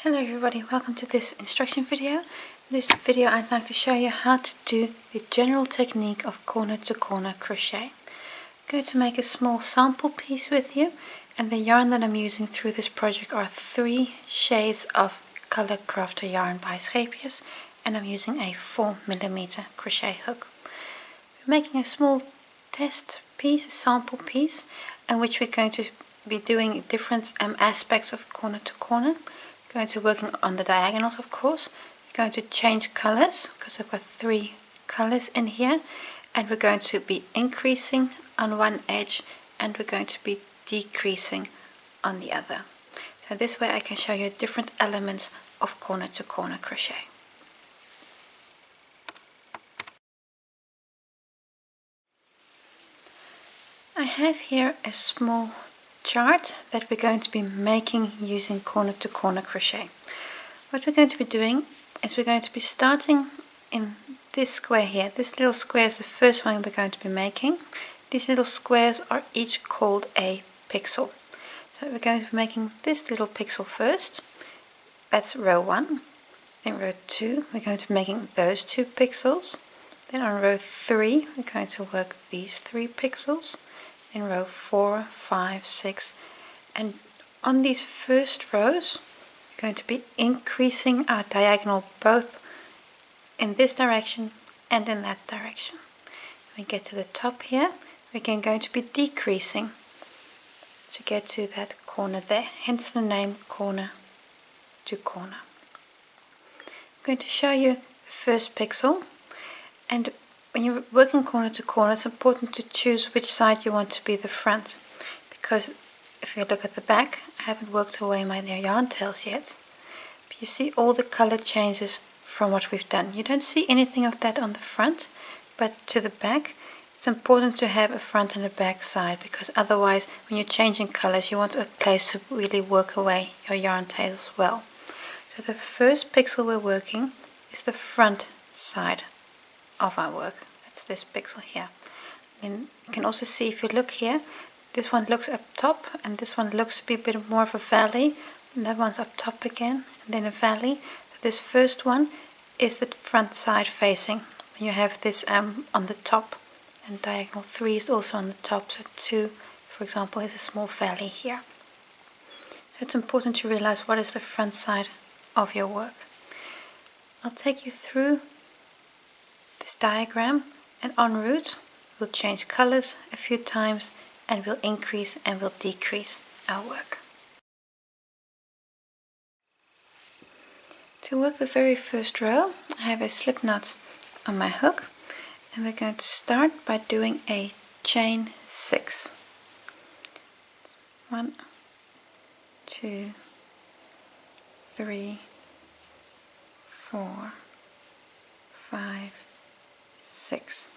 Hello everybody, welcome to this instruction video. In this video I'd like to show you how to do the general technique of corner to corner crochet. I'm going to make a small sample piece with you, and the yarn that I'm using through this project are 3 shades of Color Crafter yarn by Scheepjes, and I'm using a 4mm crochet hook. We're making a small test piece, a sample piece, in which we're going to be doing different aspects of corner to corner. Going to working on the diagonals, of course. We're going to change colors because I've got 3 colors in here, and we're going to be increasing on one edge and we're going to be decreasing on the other. So this way I can show you different elements of corner to corner crochet. I have here a small chart that we're going to be making using corner to corner crochet. What we're going to be doing is we're going to be starting in this square here. This little square is the first one we're going to be making. These little squares are each called a pixel. So we're going to be making this little pixel first. That's row 1. In row 2 we're going to be making those 2 pixels. Then on row 3 we're going to work these 3 pixels. In row 4, 5, 6, and on these first rows we're going to be increasing our diagonal both in this direction and in that direction. When we get to the top here, we're again going to be decreasing to get to that corner there, hence the name corner to corner. I'm going to show you the first pixel, and when you're working corner to corner, it's important to choose which side you want to be the front, because if you look at the back, I haven't worked away my yarn tails yet, but you see all the color changes from what we've done. You don't see anything of that on the front, but to the back, it's important to have a front and a back side, because otherwise when you're changing colors you want a place to really work away your yarn tails well. So the first pixel we're working is the front side of our work. That's this pixel here. And you can also see, if you look here, this one looks up top and this one looks to be a bit more of a valley, and that one's up top again and then a valley. So this first one is the front side facing. You have this on the top, and diagonal 3 is also on the top, so 2 for example is a small valley here. So it's important to realize what is the front side of your work. I'll take you through this diagram, and en route we'll change colors a few times and we'll increase and we'll decrease our work. To work the very first row, I have a slip knot on my hook, and we're going to start by doing a chain 6. 1, 2, 3, 4, 5, 6.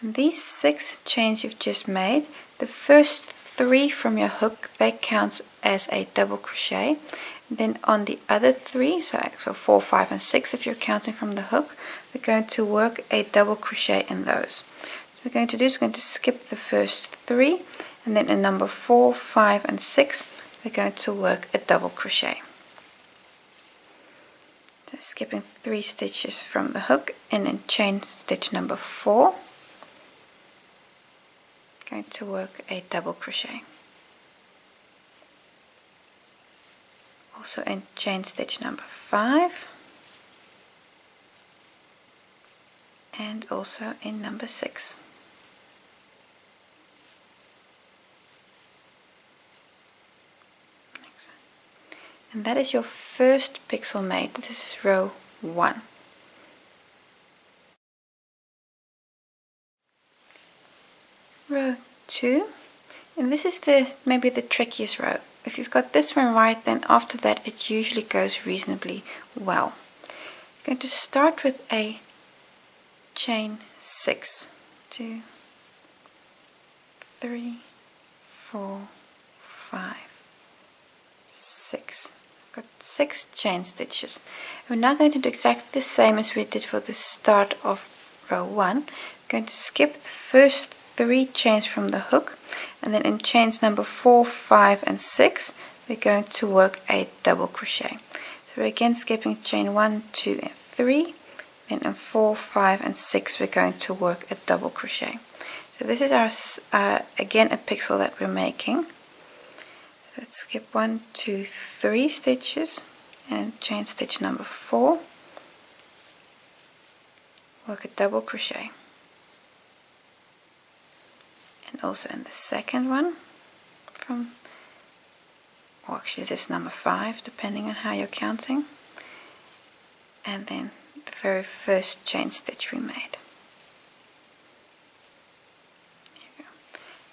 And these 6 chains you've just made, the first 3 from your hook, they count as a double crochet. Then on the other 3, so 4, 5 and 6 if you're counting from the hook, we're going to work a double crochet in those. So we're going to do is going to skip the first 3, and then in number 4, 5 and 6 we're going to work a double crochet. So skipping 3 stitches from the hook, and in chain stitch number 4 going to work a double crochet. Also in chain stitch number 5, and also in number 6. And that is your first pixel made. This is row 1. Row 2, and this is maybe the trickiest row. If you've got this one right, then after that it usually goes reasonably well. I'm going to start with a chain 6. 2, 3, 4, 5, 6. I've got 6 chain stitches. We're now going to do exactly the same as we did for the start of row 1. I'm going to skip the first 3 chains from the hook, and then in chains number 4, 5 and 6 we're going to work a double crochet. So we're again skipping chain 1, 2 and 3, then in 4, 5 and 6 we're going to work a double crochet. So this is our again a pixel that we're making. So let's skip 1, 2, 3 stitches and chain stitch number 4, work a double crochet, and also in the second one from, or actually this is number 5 depending on how you're counting, and then the very first chain stitch we made. Here we go.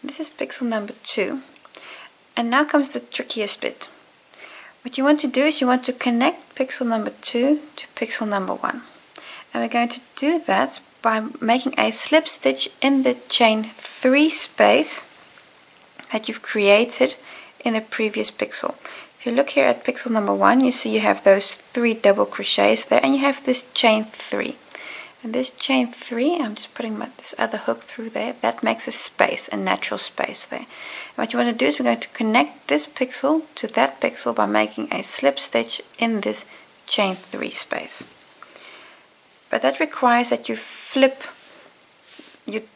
This is pixel number 2, and now comes the trickiest bit. What you want to do is you want to connect pixel number 2 to pixel number 1, and we're going to do that by making a slip stitch in the chain 3 space that you've created in the previous pixel. If you look here at pixel number 1, you see you have those 3 double crochets there, and you have this chain 3. And this chain 3, I'm just putting this other hook through there, that makes a space, a natural space there. And what you want to do is we're going to connect this pixel to that pixel by making a slip stitch in this chain 3 space. But that requires that you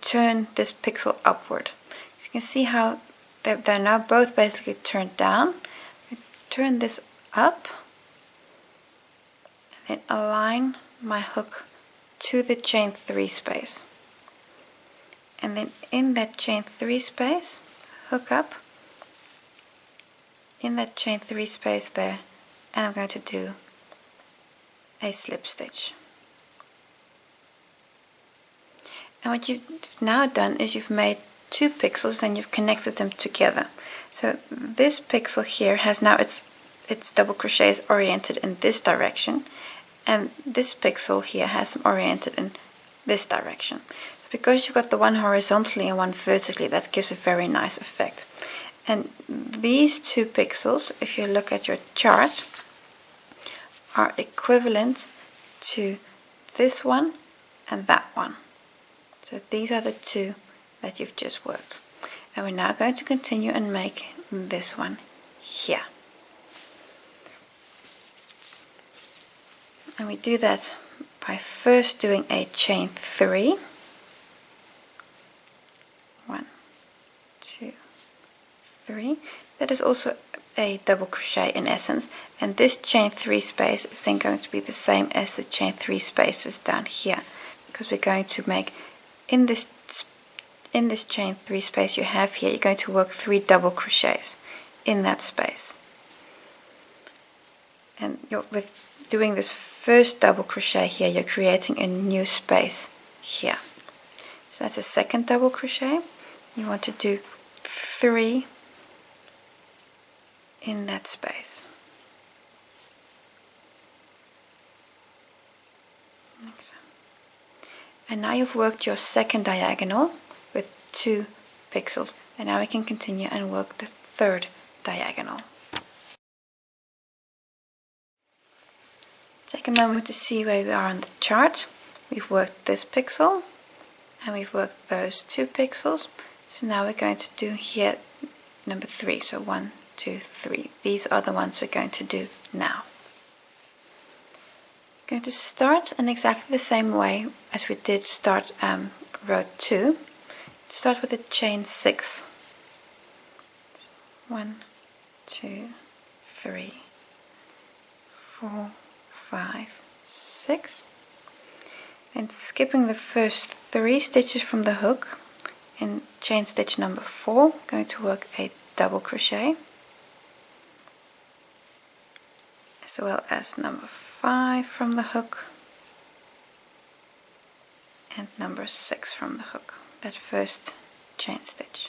turn this pixel upward. So you can see how they're now both basically turned down. Turn this up and then align my hook to the chain 3 space, and then in that chain 3 space hook up in that chain 3 space there, and I'm going to do a slip stitch. And what you've now done is you've made 2 pixels and you've connected them together. So this pixel here has now its double crochets oriented in this direction, and this pixel here has them oriented in this direction. So because you've got the one horizontally and one vertically, that gives a very nice effect. And these 2 pixels, if you look at your chart, are equivalent to this one and that one. So these are the 2 that you've just worked. And we're now going to continue and make this one here. And we do that by first doing a chain 3. 1, 2, 3. That is also a double crochet in essence, and this chain 3 space is then going to be the same as the chain 3 spaces down here, because we're going to make in this chain 3 space you have here, you're going to work 3 double crochets in that space. And with doing this first double crochet here, you're creating a new space here. So that's a second double crochet. You want to do 3 in that space. Like so. And now you've worked your second diagonal with 2 pixels, and now we can continue and work the third diagonal. Take a moment to see where we are on the chart. We've worked this pixel and we've worked those 2 pixels. So now we're going to do here number 3. So 1, 2, 3. These are the ones we're going to do now. We're going to start in exactly the same way as we did start row 2. Start with a chain 6. 1, 2, 3, 4, 5, 6, and skipping the first 3 stitches from the hook in chain stitch number 4, going to work a double crochet, as well as number 5 from the hook and number 6 from the hook, that first chain stitch.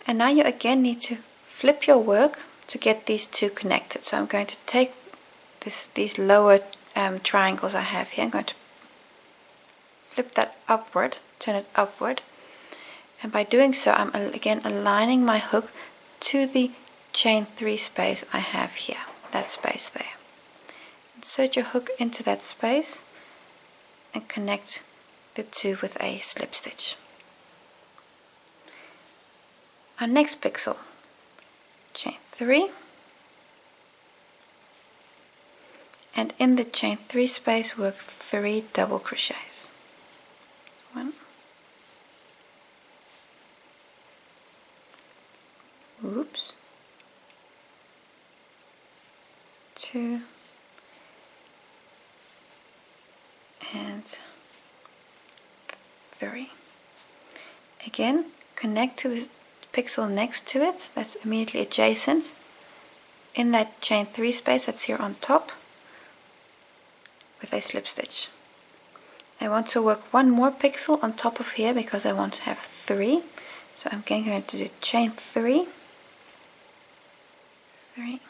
And now you again need to flip your work to get these 2 connected. So I'm going to take these lower triangles I have here, I'm going to flip that upward, turn it upward, and by doing so I'm again aligning my hook to the chain 3 space I have here, that space there. Insert your hook into that space and connect the 2 with a slip stitch. Our next pixel, chain 3, and in the chain 3 space work 3 double crochets. 1, oops, 2, and 3. Again, connect to the pixel next to it, that's immediately adjacent, in that chain 3 space that's here on top, with a slip stitch. I want to work one more pixel on top of here because I want to have 3, so I'm again going to do chain 3, 3,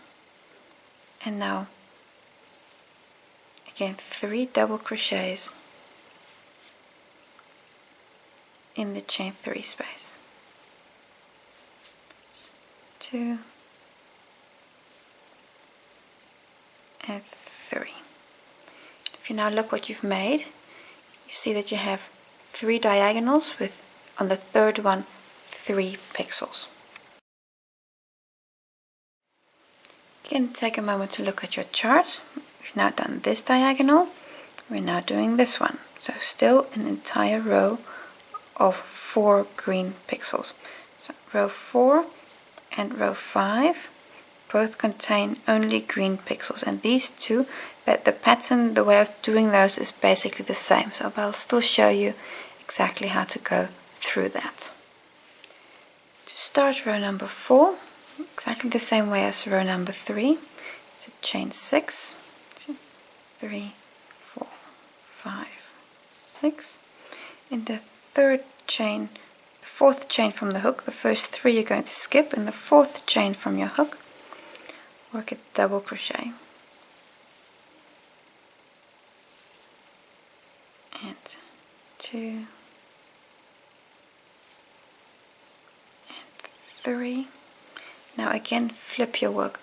and now again 3 double crochets in the chain 3 space. 2 and 3. If you now look what you've made, you see that you have 3 diagonals with, on the third one, 3 pixels. Again, take a moment to look at your chart. We've now done this diagonal, we're now doing this one. So still an entire row of 4 green pixels. So row 4 and row 5 both contain only green pixels, and these two, that the pattern, the way of doing those is basically the same, so I'll still show you exactly how to go through that. To start row number 4, exactly the same way as row number 3, so chain 6, 2, 3, 4, 5, 6. In the third chain, the fourth chain from the hook, the first 3 you're going to skip, in the fourth chain from your hook, work a double crochet. And 2 and 3. Now again flip your work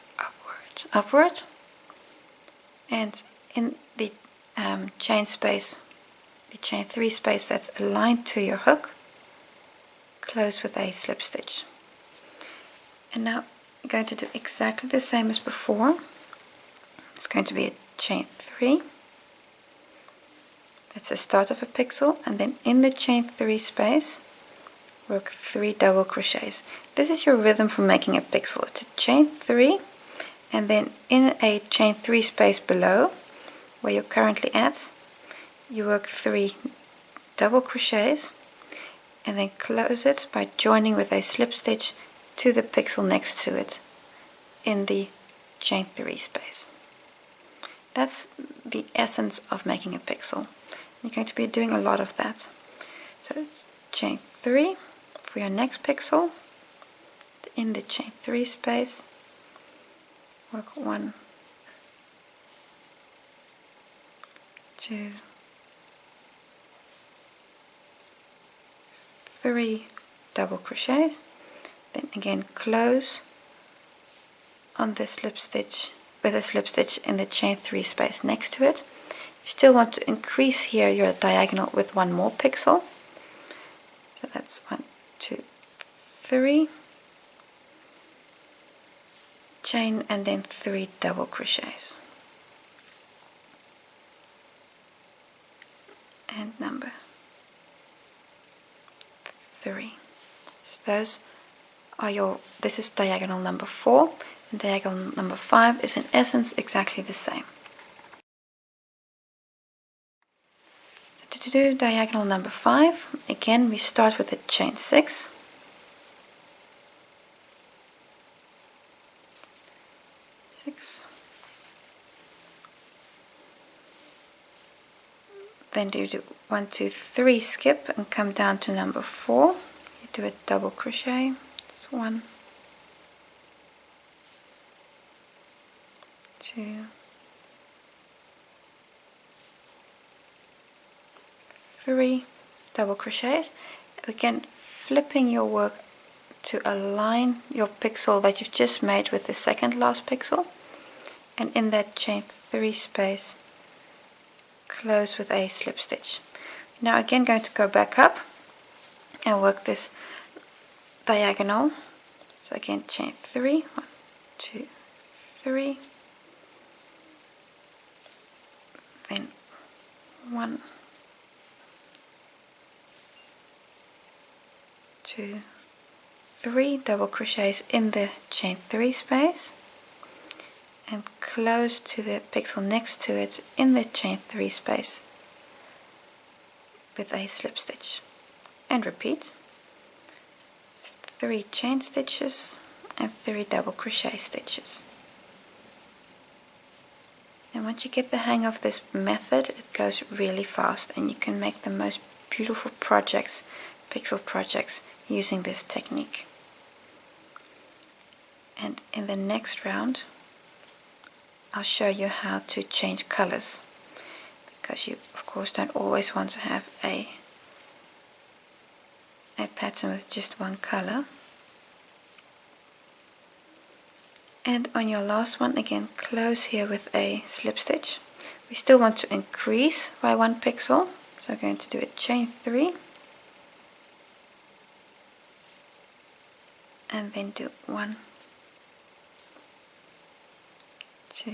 upward, and in the chain space, the chain 3 space that's aligned to your hook, close with a slip stitch. And now I'm going to do exactly the same as before. It's going to be a chain 3. That's the start of a pixel, and then in the chain 3 space work 3 double crochets. This is your rhythm for making a pixel. It's a chain 3, and then in a chain 3 space below where you're currently at, you work 3 double crochets and then close it by joining with a slip stitch to the pixel next to it in the chain 3 space. That's the essence of making a pixel. You're going to be doing a lot of that. So it's chain 3 for your next pixel. In the chain 3 space, work 1, 2, 3 double crochets, then again close on the slip stitch with a slip stitch in the chain 3 space next to it. You still want to increase here your diagonal with one more pixel, so that's 1, 2, 3, chain, and then 3 double crochets, and number 3. So those are your, this is diagonal number 4, and diagonal number 5 is in essence exactly the same. So to do diagonal number 5, again we start with a chain 6, then do 1, 2, 3 skip and come down to number 4. You do a double crochet. It's 1, 2, 3 double crochets. Again, flipping your work to align your pixel that you've just made with the second last pixel, and in that chain 3 space close with a slip stitch. Now again going to go back up and work this diagonal. So again chain 3, 1, 2, 3, then 1, 2, 3 double crochets in the chain 3 space, and close to the pixel next to it in the chain 3 space with a slip stitch, and repeat 3 chain stitches and 3 double crochet stitches. And once you get the hang of this method, it goes really fast and you can make the most beautiful projects, pixel projects, using this technique. And in the next round I'll show you how to change colors, because you of course don't always want to have a pattern with just one color. And on your last one, again, close here with a slip stitch. We still want to increase by 1 pixel, so I'm going to do a chain 3 and then do 1, 2,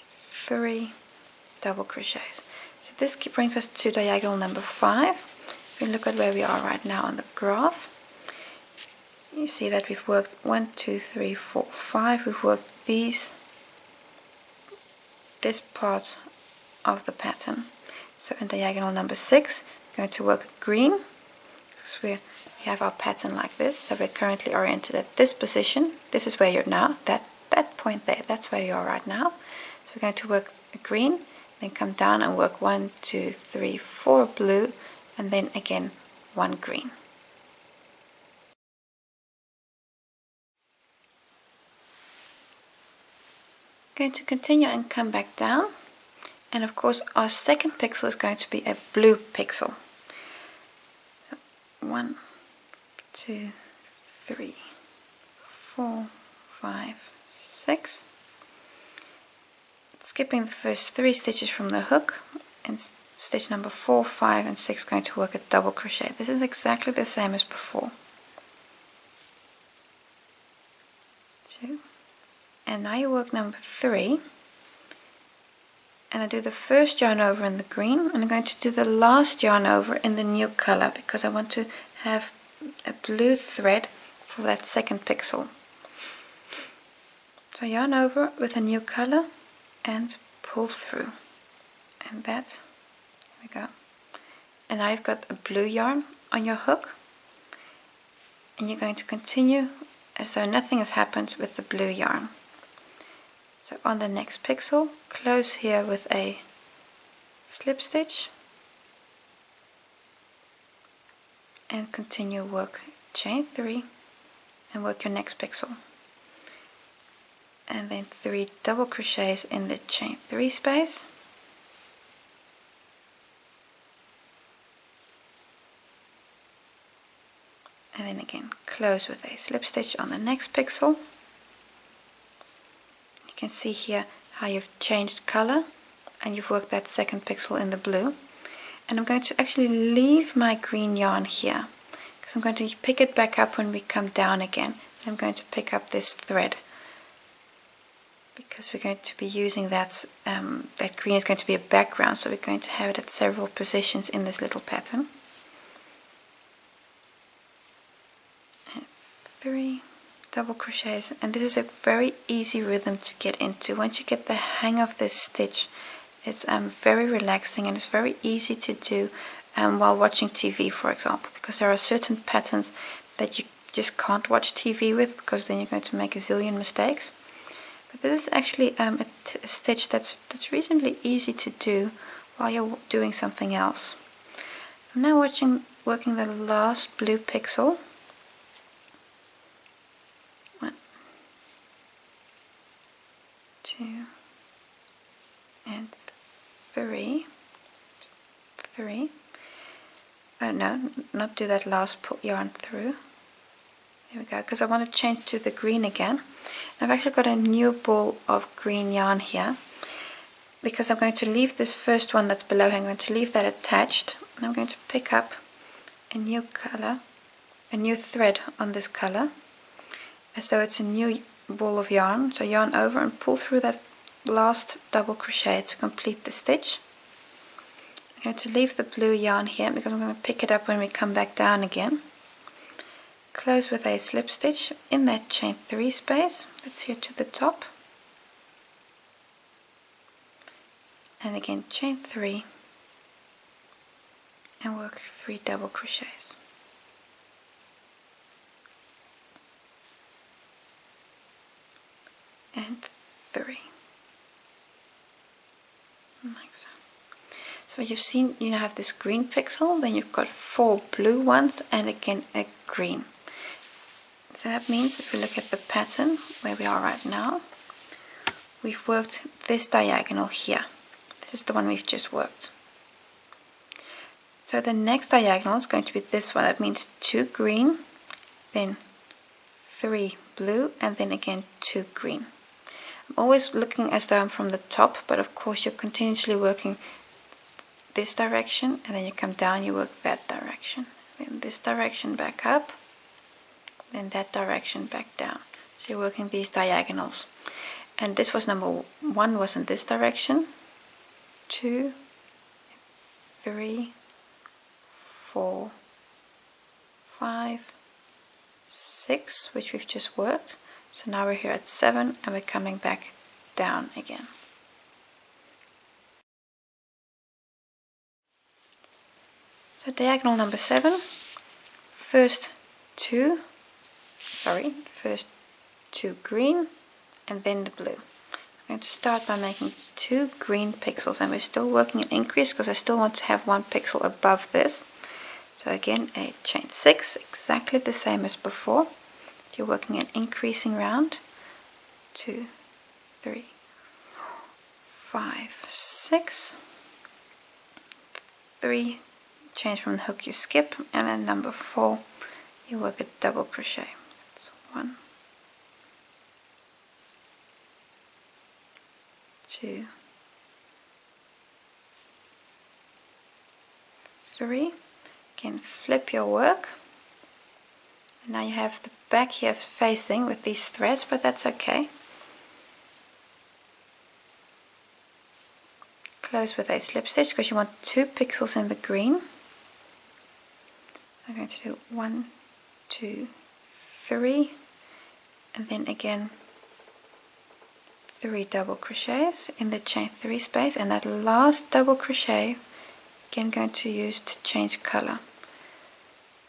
3 double crochets. So this brings us to diagonal number 5. If we look at where we are right now on the graph, you see that we've worked 1, 2, 3, 4, 5. We've worked this part of the pattern. So in diagonal number 6, we're going to work green, because we have our pattern like this. So we're currently oriented at this position. This is where you're now, that point there, that's where you are right now. So we're going to work a green, then come down and work 1, 2, 3, 4 blue, and then again 1 green. Going to continue and come back down, and of course our second pixel is going to be a blue pixel. So 1, 2, 3, 4, 5, 6. Skipping the first 3 stitches from the hook, and stitch number 4, 5 and 6 going to work a double crochet. This is exactly the same as before. 2. And now you work number 3, and I do the first yarn over in the green, and I'm going to do the last yarn over in the new color, because I want to have a blue thread for that second pixel. So yarn over with a new color and pull through, and there we go. And now you've got a blue yarn on your hook, and you're going to continue as though nothing has happened with the blue yarn. So on the next pixel, close here with a slip stitch and continue work chain 3 and work your next pixel, and then 3 double crochets in the chain 3 space, and then again close with a slip stitch on the next pixel. You can see here how you've changed color and you've worked that second pixel in the blue. And I'm going to actually leave my green yarn here, because I'm going to pick it back up when we come down again. I'm going to pick up this thread, because we're going to be using that green is going to be a background, so we're going to have it at several positions in this little pattern. And 3 double crochets, and this is a very easy rhythm to get into. Once you get the hang of this stitch, it's very relaxing, and it's very easy to do while watching TV, for example, because there are certain patterns that you just can't watch TV with, because then you're going to make a zillion mistakes. But this is actually a stitch that's reasonably easy to do while you're doing something else. I'm now working the last blue pixel. 1, 2, and 3. Oh no, not do that last yarn through. There we go, because I want to change to the green again. I've actually got a new ball of green yarn here, because I'm going to leave this first one that's below here, I'm going to leave that attached, and I'm going to pick up a new color, a new thread on this color, as though it's a new ball of yarn, so yarn over and pull through that last double crochet to complete the stitch. I'm going to leave the blue yarn here because I'm going to pick it up when we come back down again. Close with a slip stitch in that chain 3 space that's here to the top, and again chain 3 and work 3 double crochets. And 3, like so. So you've seen, you now have this green pixel, then you've got 4 blue ones, and again a green. So that means if we look at the pattern where we are right now, we've worked this diagonal here. This is the one we've just worked. So the next diagonal is going to be this one. That means 2 green, then 3 blue, and then again 2 green. I'm always looking as though I'm from the top, but of course you're continuously working this direction, and then you come down, you work that direction, then this direction back up, then that direction back down. So you're working these diagonals. And this was number 1 was in this direction, 2, 3, 4, 5, 6, which we've just worked. So now we're here at 7 and we're coming back down again. So diagonal number 7, first 2 green and then the blue. I'm going to start by making 2 green pixels, and we're still working an increase because I still want to have 1 pixel above this. So again a chain 6, exactly the same as before. You're working an increasing round, 2, 3, 5, 6, 3, change from the hook you skip, and then number 4 you work a double crochet. So 1, 2, 3, again flip your work. And now you have the back here facing with these threads, but that's okay. Close with a slip stitch because you want 2 pixels in the green. I'm going to do 1, 2, 3, and then again 3 double crochets in the chain 3 space, and that last double crochet again going to use to change color.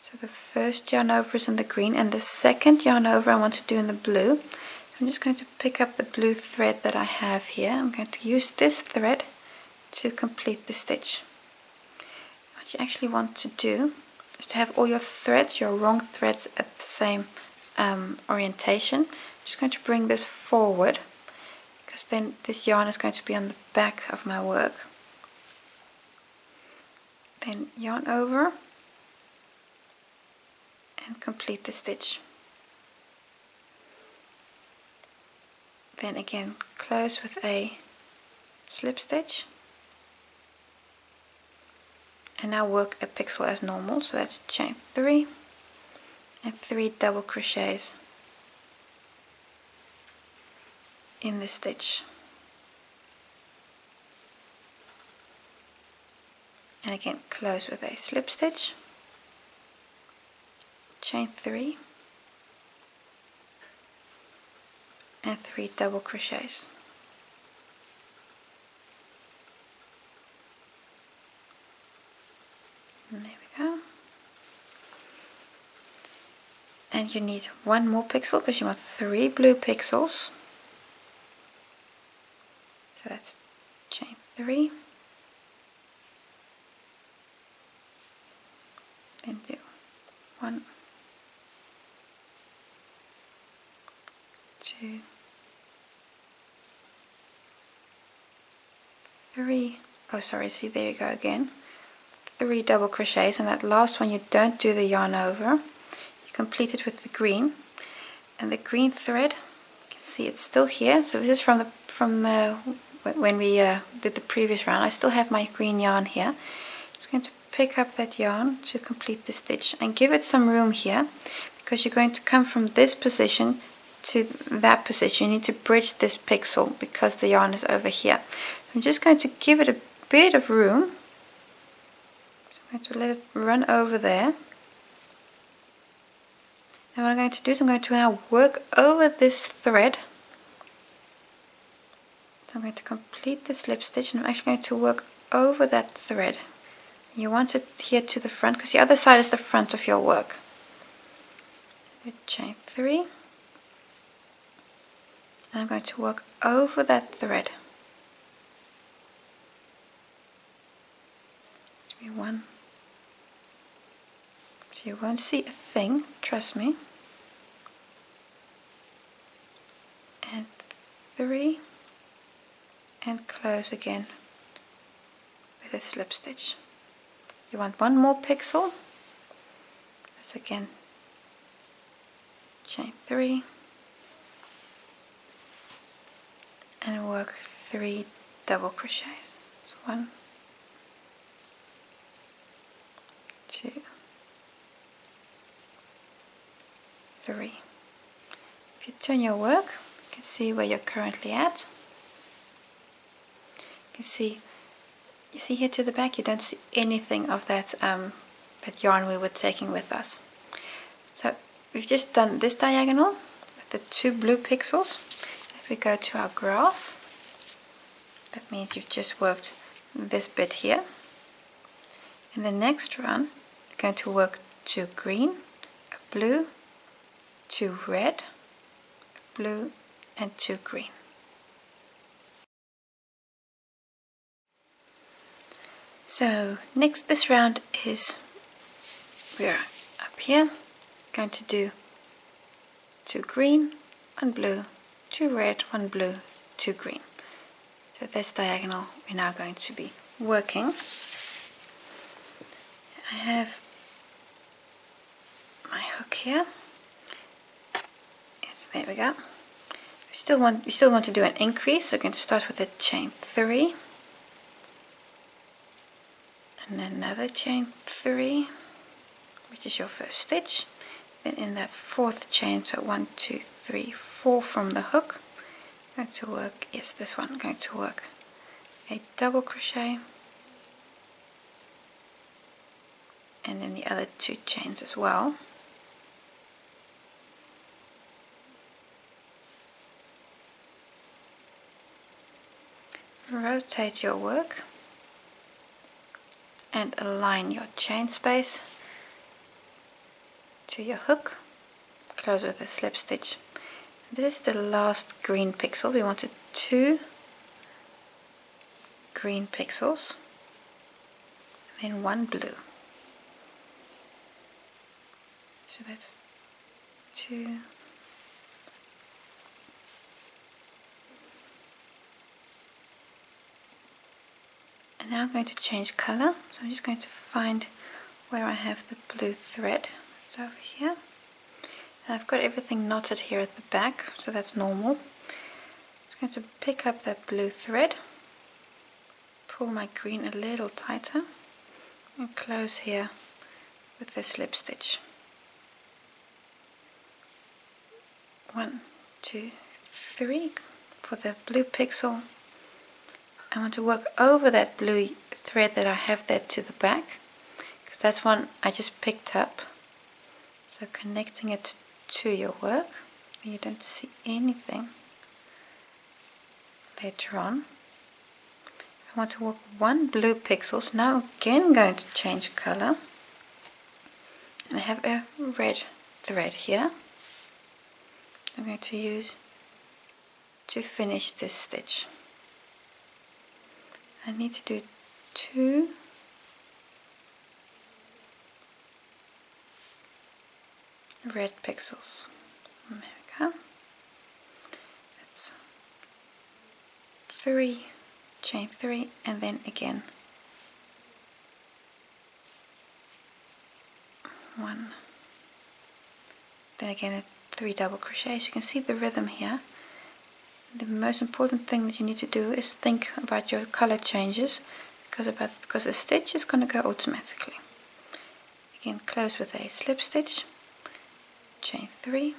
So the first yarn over is in the green, and the second yarn over I want to do in the blue. So I'm just going to pick up the blue thread that I have here. I'm going to use this thread to complete the stitch. What you actually want to do is to have all your threads, your wrong threads, at the same orientation. I'm just going to bring this forward because then this yarn is going to be on the back of my work. Then yarn over and complete the stitch. Then again close with a slip stitch, and now work a pixel as normal. So that's chain 3 and 3 double crochets in the stitch, and again close with a slip stitch, chain 3 and 3 double crochets. And there we go. And you need 1 more pixel because you want 3 blue pixels. So that's chain 3, then do 1, 2, 3, oh sorry, see there you go again, 3 double crochets, and that last one you don't do the yarn over, you complete it with the green, and the green thread, you can see it's still here. So this is from when we did the previous round. I still have my green yarn here. Just going to pick up that yarn to complete the stitch and give it some room here, because you're going to come from this position to that position, you need to bridge this pixel because the yarn is over here. I'm just going to give it a bit of room. So I'm going to let it run over there. And what I'm going to do is I'm going to now work over this thread. So I'm going to complete the slip stitch and I'm actually going to work over that thread. You want it here to the front because the other side is the front of your work. Chain 3. And I'm going to work over that thread. Give me 1. So you won't see a thing, trust me. And 3. And close again with a slip stitch. You want 1 more pixel. This again. Chain 3. And work 3 double crochets. So 1, 2, 3. If you turn your work, you can see where you're currently at. You see here to the back, you don't see anything of that that yarn we were taking with us. So we've just done this diagonal with the 2 blue pixels. If we go to our graph, that means you've just worked this bit here. In the next run, you're going to work 2 green, a blue, 2 red, a blue, and 2 green. So next, this round is, we're up here, going to do 2 green, 1 blue, 2 red, 1 blue, 2 green. So this diagonal we're now going to be working. I have my hook here. Yes, there we go. We still want to do an increase, so we're going to start with a chain 3. And another chain 3, which is your first stitch. Then in that 4th chain, so 1, 2, 3, 4 from the hook, going to work, yes, this one, going to work a double crochet, and then the other 2 chains as well. Rotate your work and align your chain space to your hook. Close with a slip stitch. This is the last green pixel. We wanted 2 green pixels and then 1 blue. So that's 2. And now I'm going to change color. So I'm just going to find where I have the blue thread. It's over here. And I've got everything knotted here at the back, so that's normal. I'm just going to pick up that blue thread, pull my green a little tighter, and close here with the slip stitch. 1, 2, 3 for the blue pixel. I want to work over that blue thread that I have there to the back, because that's one I just picked up. So connecting it to your work, you don't see anything later on. I want to work 1 blue pixel, so now I'm again going to change color. And I have a red thread here I'm going to use to finish this stitch. I need to do 2 red pixels. There we go. That's 3, chain 3, and then again 1, then again 3 double crochets. You can see the rhythm here. The most important thing that you need to do is think about your color changes, because the stitch is going to go automatically. Again, close with a slip stitch, chain 3,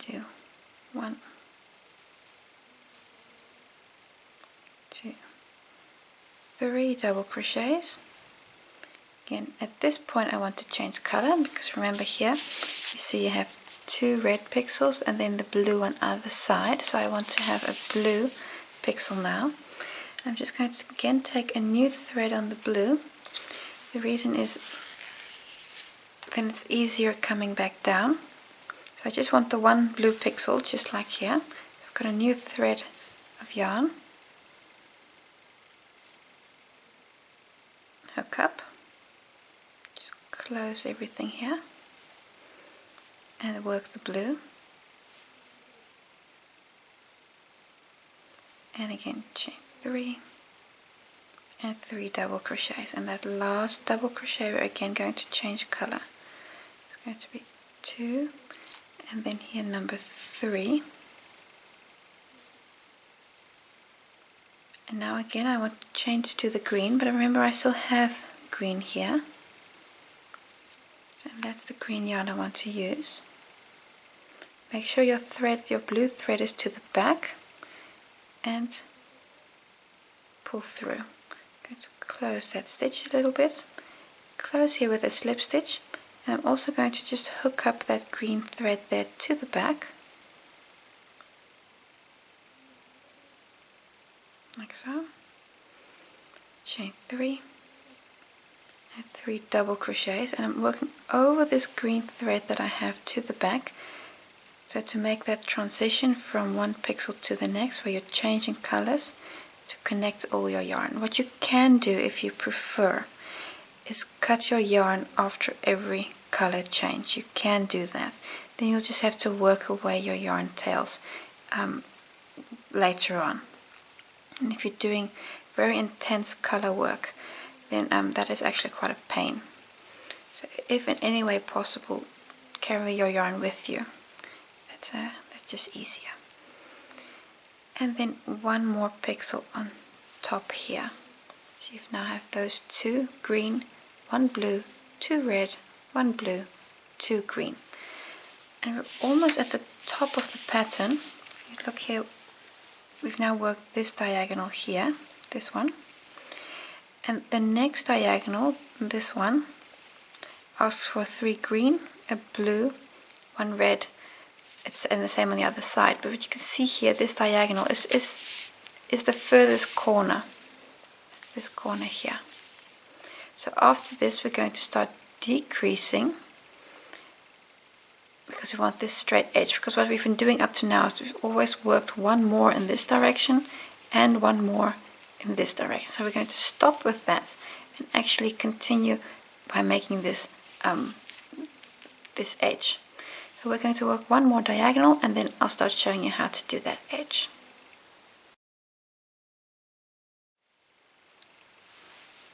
do 1, 2, 3 double crochets. Again, at this point I want to change color, because remember here you see you have 2 red pixels and then the blue on either side, so I want to have a blue pixel now. I'm just going to again take a new thread on the blue. The reason is then it's easier coming back down. So I just want the one blue pixel, just like here. I've got a new thread of yarn, hook up, just close everything here and work the blue, and again chain 3 and 3 double crochets, and that last double crochet we're again going to change color. It's going to be 2 and then here number 3, and now again I want to change to the green, but remember I still have green here, and that's the green yarn I want to use. Make sure your thread, your blue thread, is to the back and pull through. I'm going to close that stitch a little bit, close here with a slip stitch, and I'm also going to just hook up that green thread there to the back, like so. Chain 3 and 3 double crochets, and I'm working over this green thread that I have to the back, so to make that transition from one pixel to the next where you're changing colors, to connect all your yarn. What you can do if you prefer is cut your yarn after every color change. You can do that. Then you'll just have to work away your yarn tails later on. And if you're doing very intense color work, then that is actually quite a pain. So if in any way possible, carry your yarn with you. That's just easier. And then one more pixel on top here. So you now have those 2 green, 1 blue, 2 red, 1 blue, 2 green. And we're almost at the top of the pattern. Look here, we've now worked this diagonal here, this one. And the next diagonal, this one, asks for 3 green, a blue, 1 red. And the same on the other side, but what you can see here, this diagonal is the furthest corner, this corner here. So after this we're going to start decreasing, because we want this straight edge, because what we've been doing up to now is we've always worked one more in this direction and one more in this direction. So we're going to stop with that and actually continue by making this this edge. So we're going to work one more diagonal, and then I'll start showing you how to do that edge.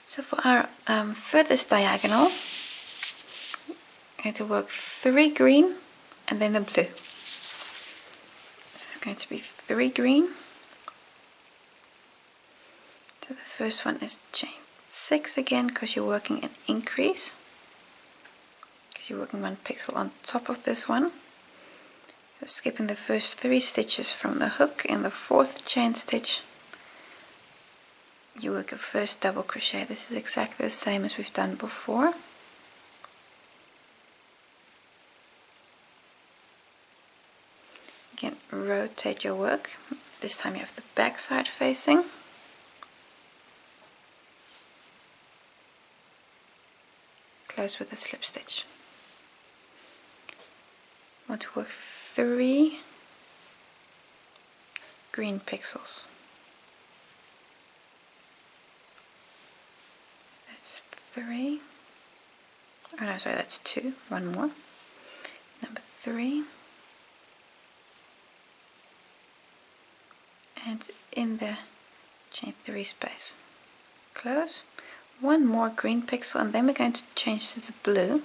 So for our furthest diagonal, I'm going to work 3 green and then the blue. So it's going to be 3 green. So the first one is chain 6 again, because you're working an increase. You're working 1 pixel on top of this one. So skipping the first 3 stitches from the hook, in the 4th chain stitch you work a first double crochet. This is exactly the same as we've done before. Again, rotate your work. This time you have the back side facing. Close with a slip stitch. I want to work 3 green pixels. That's 3. Oh no, sorry, that's 2. One more. Number 3. And in the chain 3 space. Close. 1 more green pixel, and then we're going to change to the blue.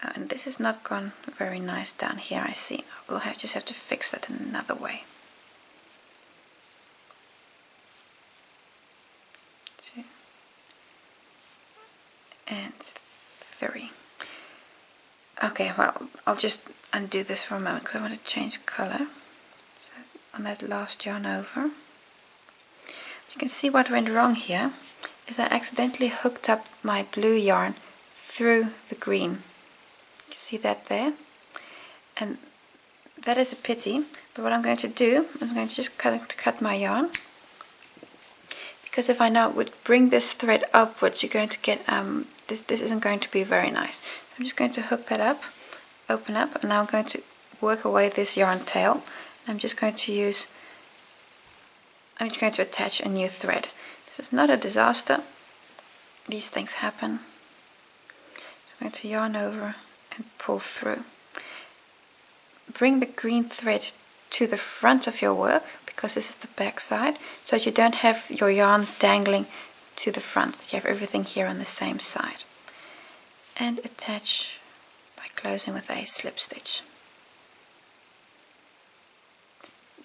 And this has not gone very nice down here, I see. We'll just have to fix that in another way. 2 and 3. Okay, well, I'll just undo this for a moment because I want to change color. So on that last yarn over, you can see what went wrong here is I accidentally hooked up my blue yarn through the green. You see that there? And that is a pity, but what I'm going to do, I'm going to just cut my yarn, because if I now would bring this thread upwards, you're going to get, this isn't going to be very nice. So I'm just going to hook that up, open up, and now I'm going to work away this yarn tail. I'm just going to attach a new thread. This is not a disaster. These things happen. So I'm going to yarn over and pull through. Bring the green thread to the front of your work, because this is the back side, so that you don't have your yarns dangling to the front, that you have everything here on the same side. And attach by closing with a slip stitch.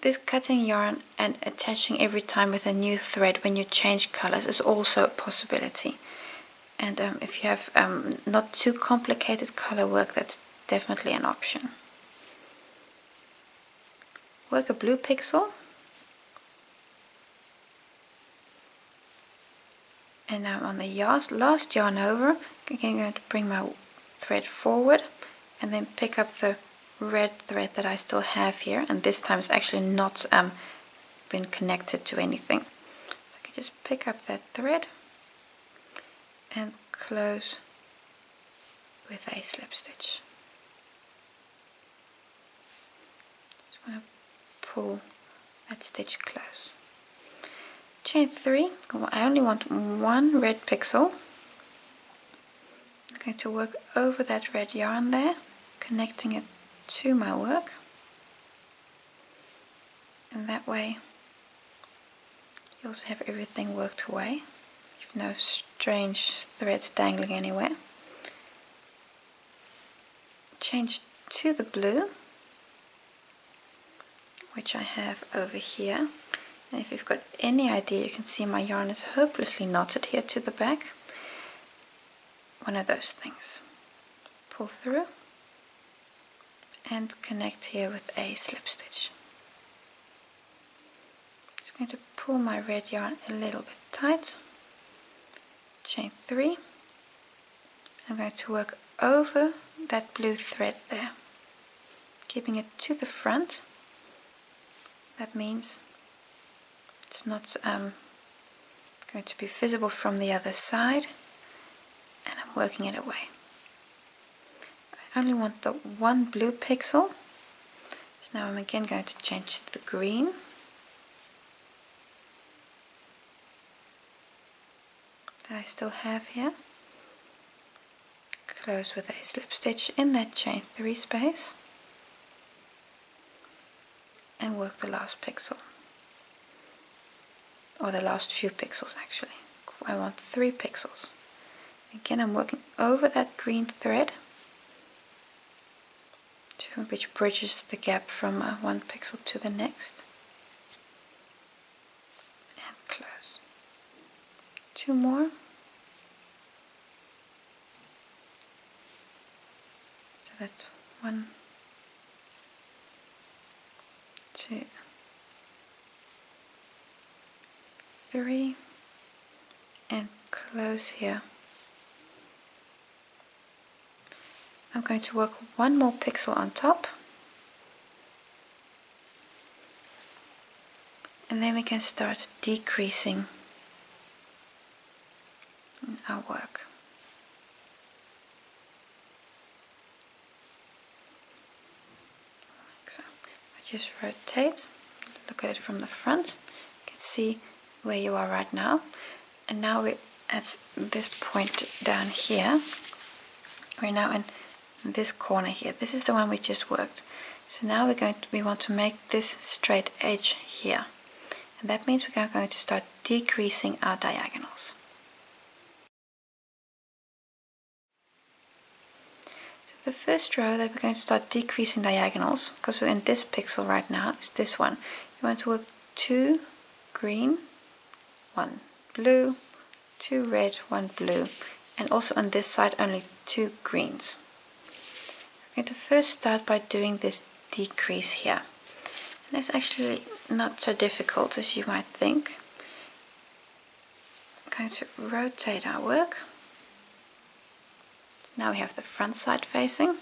This cutting yarn and attaching every time with a new thread when you change colors is also a possibility. And if you have not too complicated color work, that's definitely an option. Work a blue pixel. And now on the last yarn over, I'm going to bring my thread forward and then pick up the red thread that I still have here, and this time it's actually not been connected to anything. So I can just pick up that thread and close with a slip stitch. Just want to pull that stitch close. Chain 3, I only want one red pixel. I'm going to work over that red yarn there, connecting it to my work, and that way you also have everything worked away. You've no strange threads dangling anywhere. Change to the blue, which I have over here, and if you've got any idea, you can see my yarn is hopelessly knotted here to the back. One of those things. Pull through and connect here with a slip stitch. Just going to pull my red yarn a little bit tight. Chain 3. I'm going to work over that blue thread there, keeping it to the front. That means it's not going to be visible from the other side, and I'm working it away. I only want the one blue pixel, so now I'm again going to change to the green. That I still have here. Close with a slip stitch in that chain 3 space and work the last pixel, or the last few pixels actually. I want 3 pixels. Again, I'm working over that green thread, which bridges the gap from one pixel to the next, and close. 2 more. So that's 1, 2, 3, and close here. I'm going to work 1 more pixel on top, and then we can start decreasing our work. Like so. I just rotate, look at it from the front. You can see where you are right now, and now we're at this point down here. We're now in this corner here. This is the one we just worked. So now we want to make this straight edge here, and that means we're going to start decreasing our diagonals. So the first row that we're going to start decreasing diagonals, because we're in this pixel right now, is this one. You want to work 2 green, 1 blue, 2 red, 1 blue, and also on this side only 2 greens. I'm going to first start by doing this decrease here. And it's actually not so difficult as you might think. I'm going to rotate our work. Now we have the front side facing,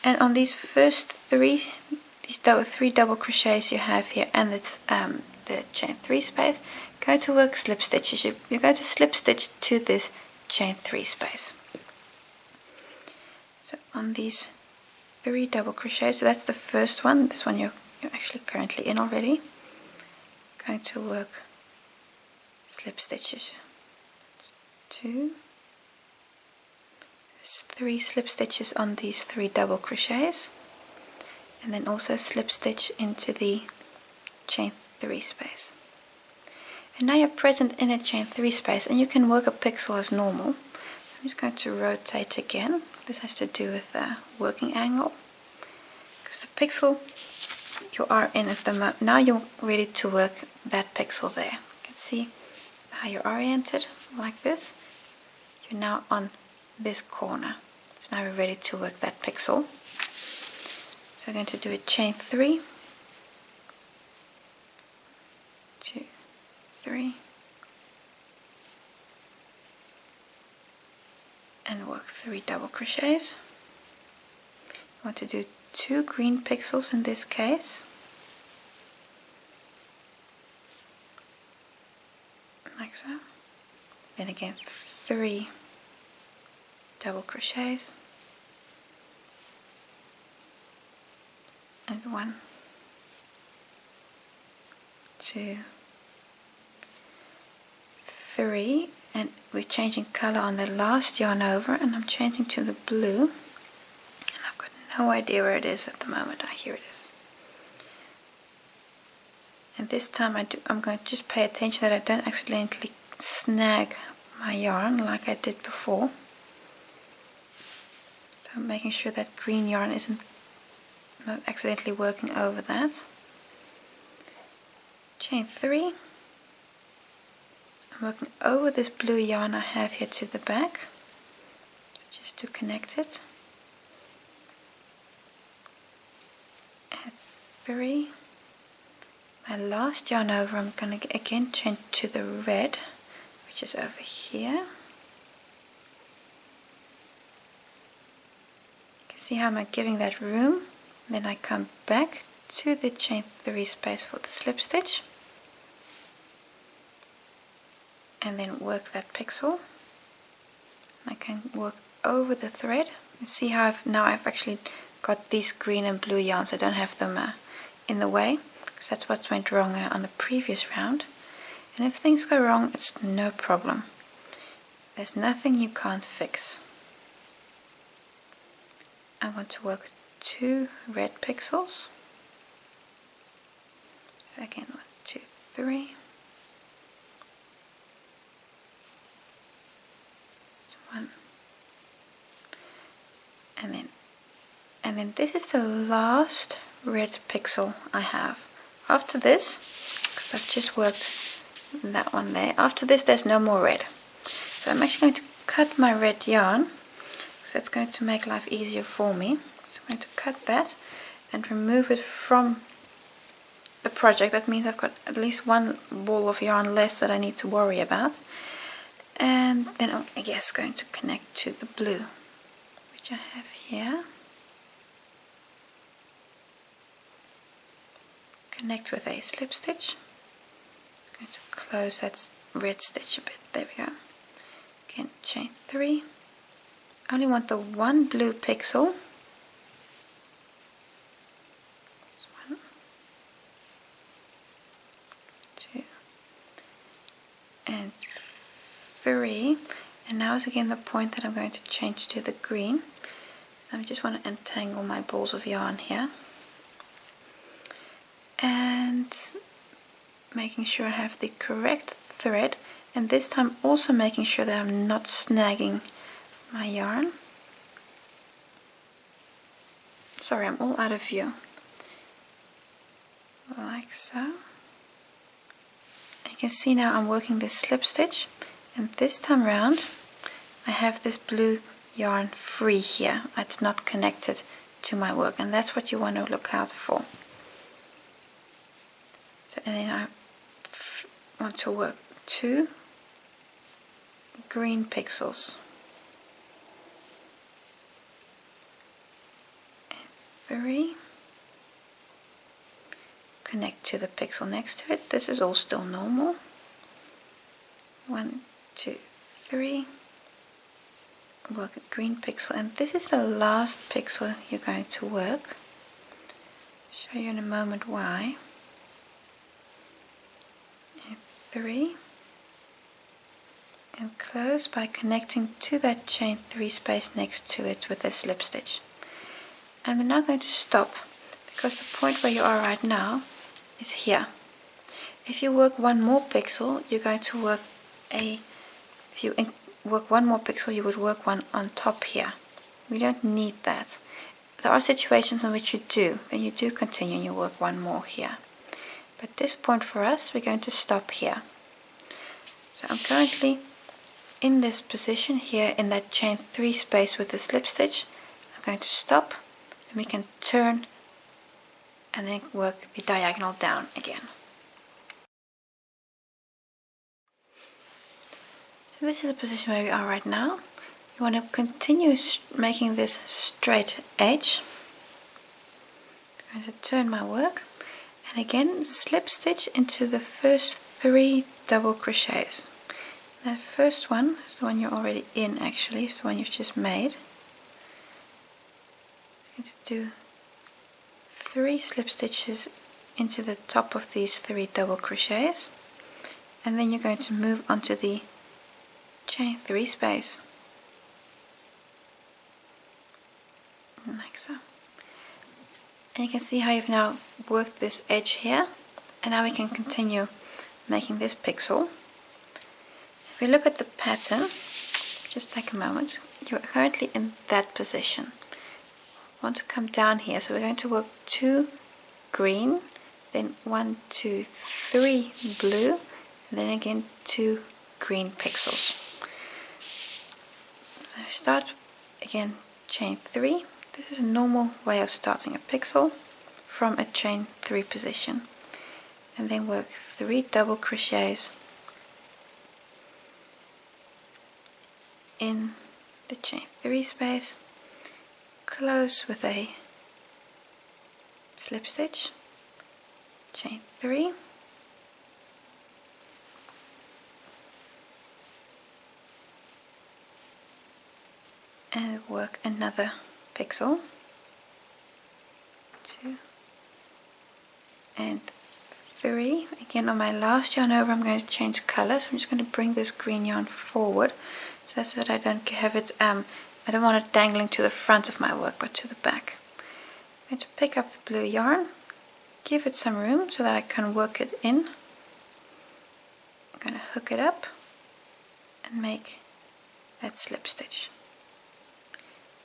and on these first three double crochets you have here, and it's the chain 3 space, go to work slip stitches. You're going to slip stitch to this chain 3 space. So on these 3 double crochets, so that's the first one, this one you're actually currently in already, going to work slip stitches. 2, 3 slip stitches on these 3 double crochets, and then also slip stitch into the chain 3 space. And now you're present in a chain 3 space, and you can work a pixel as normal. I'm just going to rotate again. This has to do with the working angle, because the pixel you are in at the moment, now you're ready to work that pixel there. You can see how you're oriented like this. You're now on this corner. So now we're ready to work that pixel. So I'm going to do a chain 3, 2, 3, and work 3 double crochets. I want to do 2 green pixels in this case. Like so. Then again 3 double crochets, and 1, 2, 3, and we're changing color on the last yarn over, and I'm changing to the blue, and I've got no idea where it is at the moment. Here it is. And this time I'm going to just pay attention that I don't accidentally snag my yarn like I did before. So I'm making sure that green yarn isn't not accidentally working over that. Chain 3. I'm working over this blue yarn I have here to the back, so just to connect it. And 3. My last yarn over, I'm going to again change to the red, which is over here. See how I'm giving that room. Then I come back to the chain 3 space for the slip stitch, and then work that pixel. I can work over the thread. You see how I've actually got these green and blue yarns. I don't have them in the way, because that's what went wrong on the previous round. And if things go wrong, it's no problem. There's nothing you can't fix. I want to work 2 red pixels. So again, 1, 2, 3. So 1. And then this is the last red pixel I have. After this, because I've just worked that one there, after this there's no more red. So I'm actually going to cut my red yarn, because that's going to make life easier for me. So I'm going to cut that and remove it from the project. That means I've got at least 1 ball of yarn less that I need to worry about. And then I'm, I guess, going to connect to the blue, which I have here. Connect with a slip stitch. I'm going to close that red stitch a bit. There we go. Again, chain 3. I only want the 1 blue pixel. 1, 2, and 3. And now is again the point that I'm going to change to the green. I just want to entangle my balls of yarn here. And making sure I have the correct thread, and this time also making sure that I'm not snagging my yarn. Sorry, I'm all out of view. Like so. And you can see now I'm working this slip stitch, and this time round I have this blue yarn free here. It's not connected to my work, and that's what you want to look out for. So, and then I want to work 2 green pixels. And 3. Connect to the pixel next to it. This is all still normal. 1, 2, 3. Work a green pixel, and this is the last pixel you're going to work. Show you in a moment why. And 3. And close by connecting to that chain 3 space next to it with a slip stitch. And we're now going to stop, because the point where you are right now is here. If you work one more pixel, you're going to work if you work one more pixel, you would work one on top here. We don't need that. There are situations in which you do, then you do continue and you work one more here. But this point for us, we're going to stop here. So I'm currently in this position here in that chain 3 space with the slip stitch. I'm going to stop, and we can turn and then work the diagonal down again. So this is the position where we are right now. You want to continue making this straight edge. I'm going to turn my work, and again slip stitch into the first 3 double crochets. That first one is the one you're already in, actually, it's the one you've just made. I'm going to do 3 slip stitches into the top of these 3 double crochets, and then you're going to move onto the chain 3 space, like so. And you can see how you've now worked this edge here, and now we can continue making this pixel. If we look at the pattern, just take a moment, you're currently in that position. Want to come down here, so we're going to work 2 green, then 1, 2, 3 blue, and then again 2 green pixels. So start again chain 3. This is a normal way of starting a pixel from a chain 3 position, and then work 3 double crochets in the chain 3 space, close with a slip stitch, chain 3, and work another pixel, 2 and 3. Again, on my last yarn over, I'm going to change color, so I'm just going to bring this green yarn forward, so that's that I don't have it, I don't want it dangling to the front of my work, but to the back. I'm going to pick up the blue yarn, give it some room so that I can work it in. I'm going to hook it up and make that slip stitch.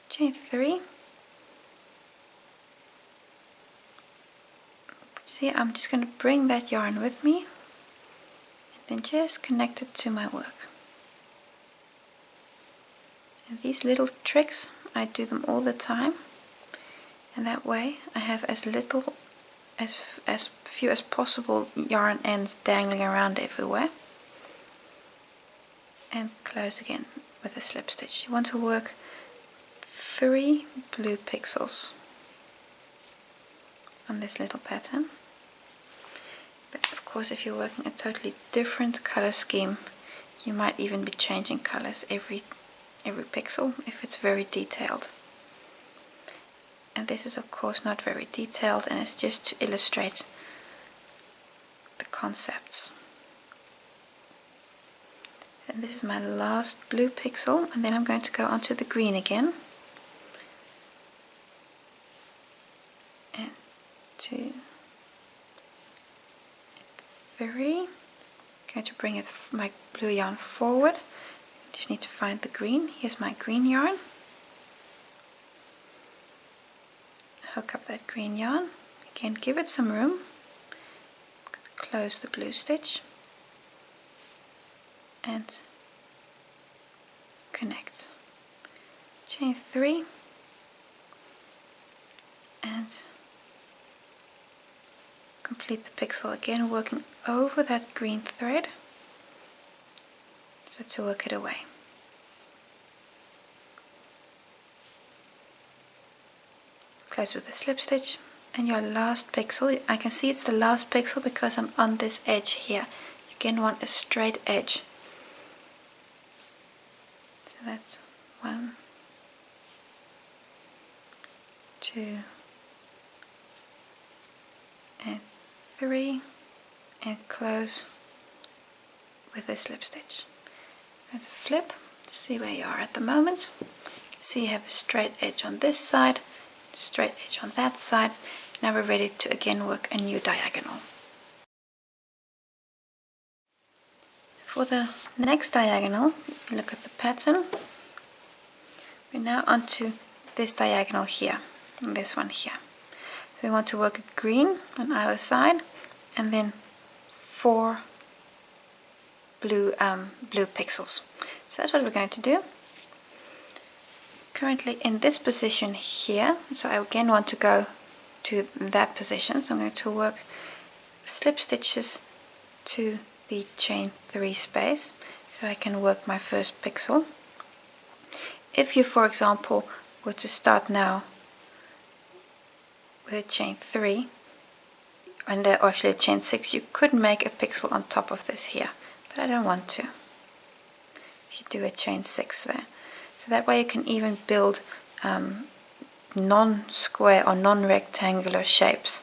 Chain 3. See, I'm just going to bring that yarn with me and then just connect it to my work. And these little tricks, I do them all the time, and that way I have as few as possible yarn ends dangling around everywhere. And close again with a slip stitch. You want to work 3 blue pixels on this little pattern, but of course if you're working a totally different color scheme, you might even be changing colors every pixel if it's very detailed. And this is of course not very detailed, and it's just to illustrate the concepts. And this is my last blue pixel, and then I'm going to go onto the green again. And 2, 3. I'm going to bring my blue yarn forward. Just need to find the green. Here's my green yarn. Hook up that green yarn. Again, give it some room. Close the blue stitch and connect. Chain 3 and complete the pixel again, working over that green thread, so to work it away. Close with a slip stitch, and your last pixel, I can see it's the last pixel because I'm on this edge here. You again want a straight edge. So that's 1, 2 and 3, and close with a slip stitch. I'm going to flip, see where you are at the moment. See, you have a straight edge on this side, straight edge on that side. Now we're ready to again work a new diagonal. For the next diagonal, if you look at the pattern, we're now onto this diagonal here, and this one here. So we want to work a green on either side, and then 4 blue pixels. So that's what we're going to do. Currently in this position here, so I again want to go to that position, so I'm going to work slip stitches to the chain 3 space so I can work my first pixel. If you, for example, were to start now with a chain 3 and or actually a chain 6, you could make a pixel on top of this here, but I don't want to. If you do a chain 6 there, so that way you can even build non-square or non-rectangular shapes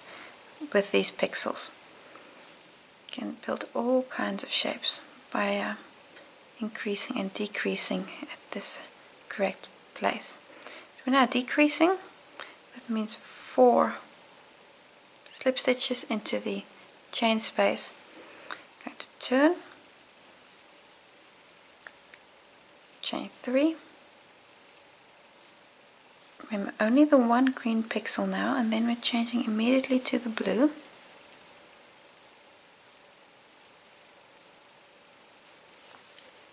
with these pixels. You can build all kinds of shapes by increasing and decreasing at this correct place. So we're now decreasing. That means 4 slip stitches into the chain space. I'm going to turn, chain 3. Remember, only the one green pixel now, and then we're changing immediately to the blue.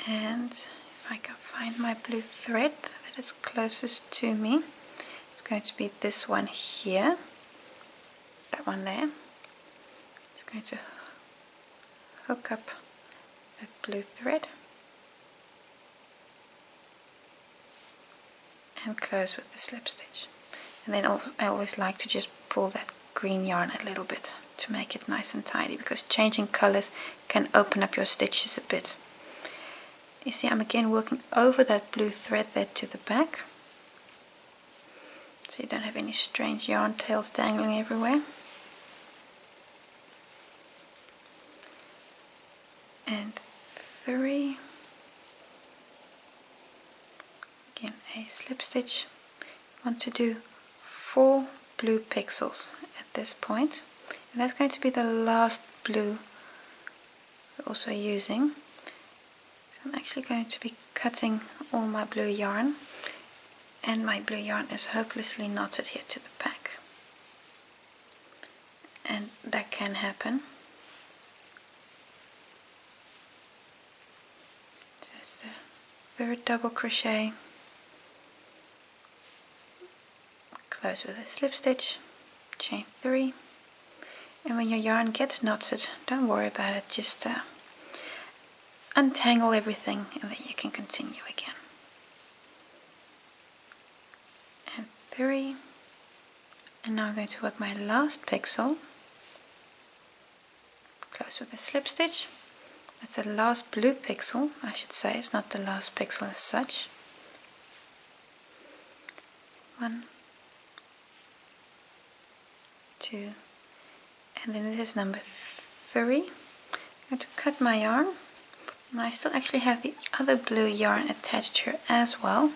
And if I can find my blue thread that is closest to me, it's going to be this one here, that one there. It's going to hook up that blue thread and close with the slip stitch. And then I always like to just pull that green yarn a little bit to make it nice and tidy, because changing colors can open up your stitches a bit. You see, I'm again working over that blue thread there to the back, so you don't have any strange yarn tails dangling everywhere. And 3, again a slip stitch. I want to do 4 blue pixels at this point, and that's going to be the last blue we're also using. So I'm actually going to be cutting all my blue yarn, and my blue yarn is hopelessly knotted here to the back, and that can happen. So that's the 3rd double crochet. Close with a slip stitch, chain 3, and when your yarn gets knotted, don't worry about it, just untangle everything and then you can continue again. And 3, and now I'm going to work my last pixel. Close with a slip stitch. That's the last blue pixel, I should say, it's not the last pixel as such. 1, 2, and then this is number 3. I'm going to cut my yarn, and I still actually have the other blue yarn attached here as well.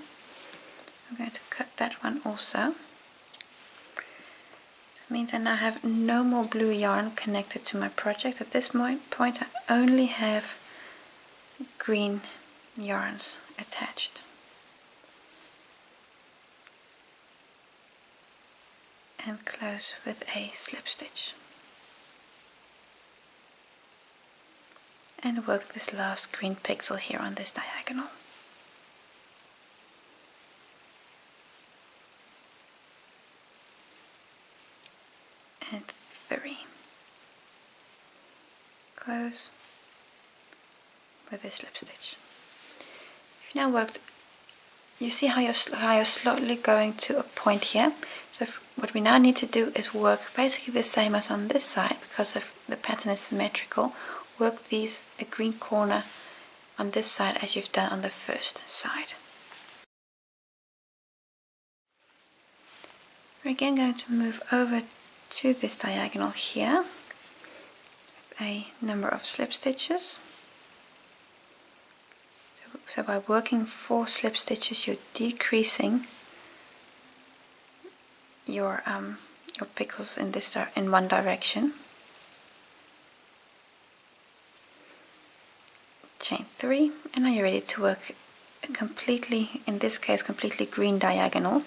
I'm going to cut that one also. That means I now have no more blue yarn connected to my project. At this point I only have green yarns attached. And close with a slip stitch. And work this last green pixel here on this diagonal. close with this slip stitch. If you now worked, you see how you're slowly going to a point here. So what we now need to do is work basically the same as on this side, because the pattern is symmetrical. Work a green corner on this side as you've done on the first side. We're again going to move over to this diagonal here, a number of slip stitches. So by working 4 slip stitches, you're decreasing your pickles in one direction. Chain 3, and now you're ready to work a completely, in this case, completely green diagonal.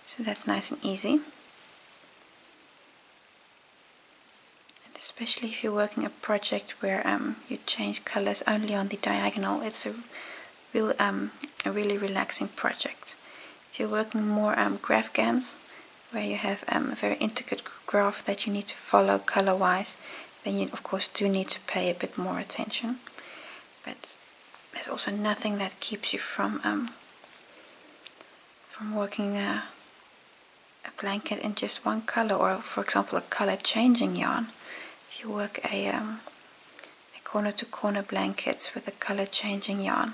So that's nice and easy. And especially if you're working a project where you change colors only on the diagonal, it's a really relaxing project. If you're working more graph GANs, where you have a very intricate graph that you need to follow color-wise, then you of course do need to pay a bit more attention. But there's also nothing that keeps you from working a blanket in just one color, or for example a color changing yarn. If you work a corner to corner blanket with a color changing yarn,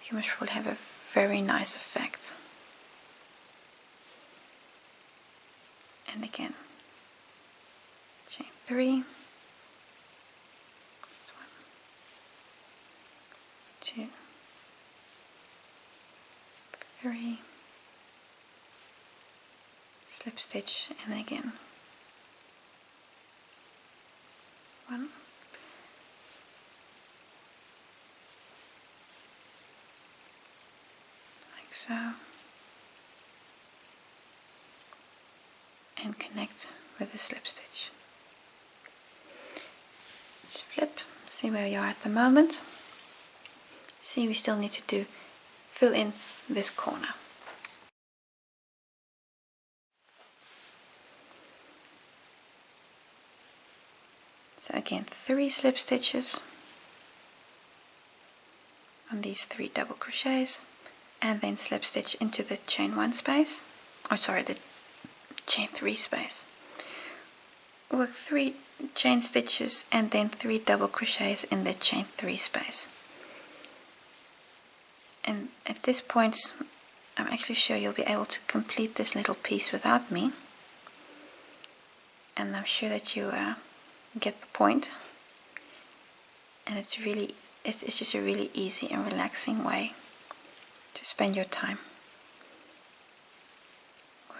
you must probably have a very nice effect. And again, chain 3, 2, 3, slip stitch, and again 1, like so, and connect with the slip stitch. Just flip, see where you are at the moment. See, we still need to fill in this corner. So again, 3 slip stitches on these 3 double crochets, and then slip stitch into the chain 1 space, the chain 3 space. Work 3 chain stitches and then 3 double crochets in the chain 3 space. And at this point, I'm actually sure you'll be able to complete this little piece without me, and I'm sure that you get the point. And it's just a really easy and relaxing way to spend your time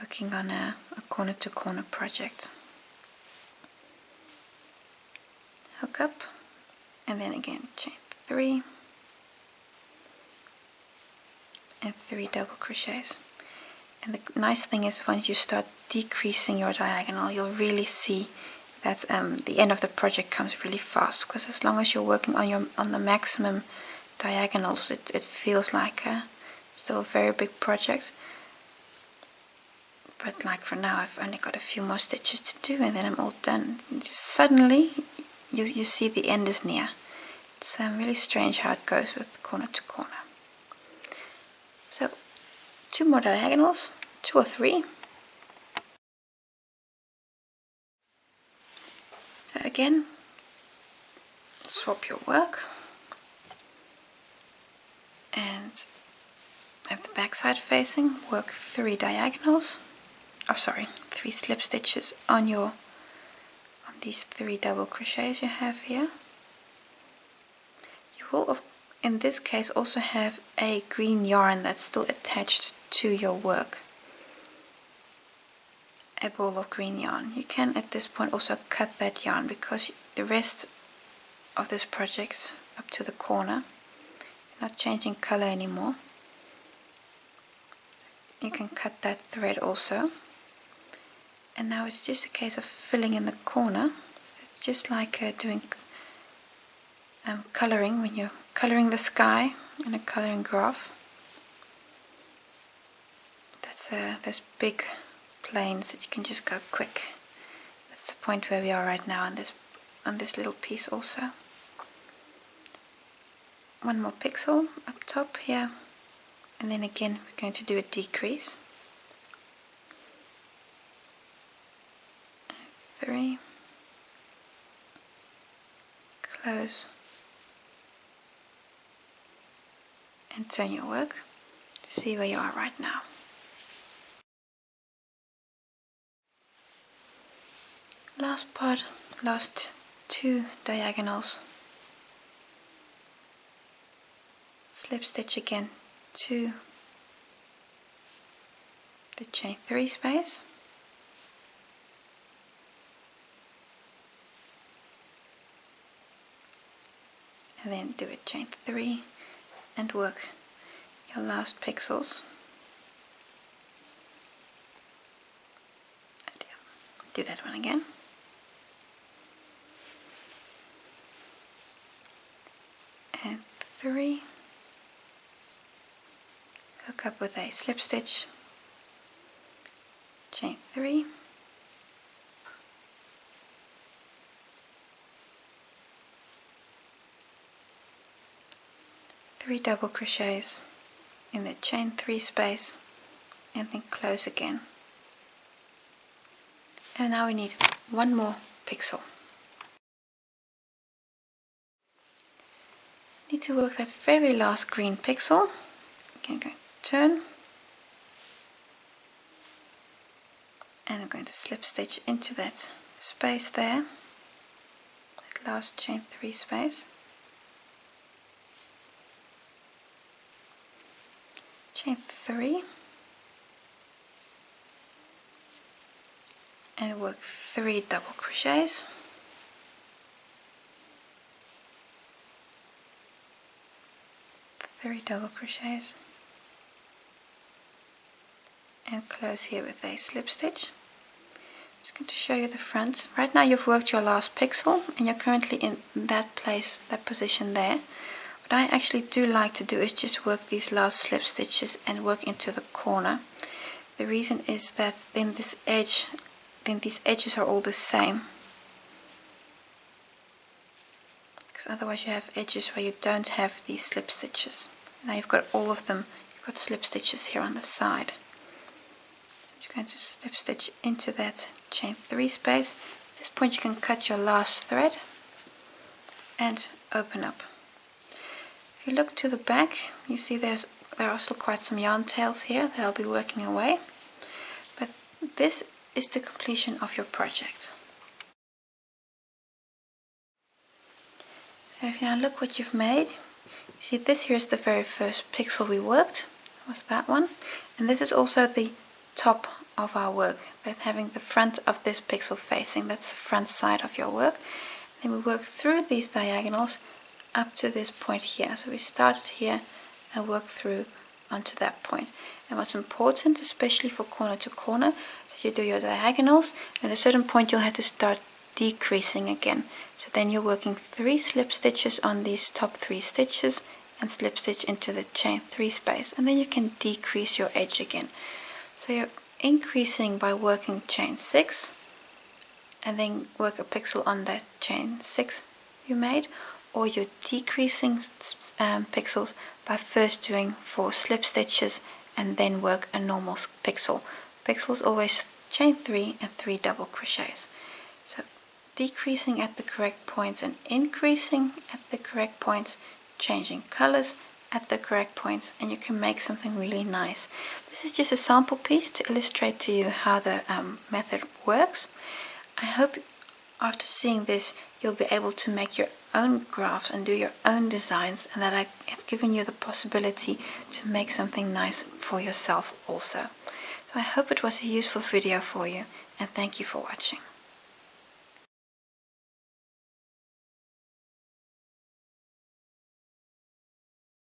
working on a corner to corner project. Hook up, and then again chain 3 and 3 double crochets. And the nice thing is, once you start decreasing your diagonal, you'll really see that the end of the project comes really fast, because as long as you're working on the maximum diagonals, it feels like still a very big project. But like for now, I've only got a few more stitches to do, and then I'm all done. Just suddenly you see the end is near. It's really strange how it goes with corner to corner. So 2 more diagonals, 2 or 3. So again, swap your work and have the back side facing. Work 3 diagonals, 3 slip stitches on these 3 double crochets you have here. You will in this case also have a green yarn that's still attached to your work, a ball of green yarn. You can at this point also cut that yarn, because the rest of this project up to the corner, not changing color anymore. You can cut that thread also, and now it's just a case of filling in the corner. It's just like doing coloring, when you're coloring the sky in a coloring graph. That's those big planes that you can just go quick. That's the point where we are right now in this on this little piece also. One more pixel up top here, and then again we're going to do a decrease. 3, close, and turn your work to see where you are right now. Last part, last 2 diagonals. Slip stitch again to the chain 3 space, and then do a chain 3 and work your last pixels. Do that one again. And 3, hook up with a slip stitch, chain 3, three double crochets in the chain 3 space, and then close again. And now we need one more pixel. Need to work that very last green pixel. Again, going to turn, and I'm going to slip stitch into that space there, that last chain 3 space, chain 3, and work 3 double crochets, and close here with a slip stitch. I'm just going to show you the front. Right now you've worked your last pixel and you're currently in that place, that position there. What I actually do like to do is just work these last slip stitches and work into the corner. The reason is that then these edges are all the same, because otherwise you have edges where you don't have these slip stitches. Now you've got all of them, you've got slip stitches here on the side. So you're going to slip stitch into that chain 3 space. At this point you can cut your last thread and open up. If you look to the back, you see there are still quite some yarn tails here that I'll be working away, but this is the completion of your project. So if you now look what you've made, you see this here is the very first pixel we worked, was that one, and this is also the top of our work, that having the front of this pixel facing, that's the front side of your work. Then we work through these diagonals up to this point here. So we started here and worked through onto that point. And what's important, especially for corner to corner, that you do your diagonals, and at a certain point you'll have to start decreasing again. So then you're working 3 slip stitches on these top 3 stitches and slip stitch into the chain 3 space, and then you can decrease your edge again. So you're increasing by working chain 6 and then work a pixel on that chain 6 you made, or you're decreasing pixels by first doing 4 slip stitches and then work a normal pixel. Pixels always chain 3 and 3 double crochets. So decreasing at the correct points and increasing at the correct points, changing colors at the correct points, and you can make something really nice. This is just a sample piece to illustrate to you how the method works. I hope after seeing this you'll be able to make your own graphs and do your own designs, and that I have given you the possibility to make something nice for yourself also. So I hope it was a useful video for you, and thank you for watching.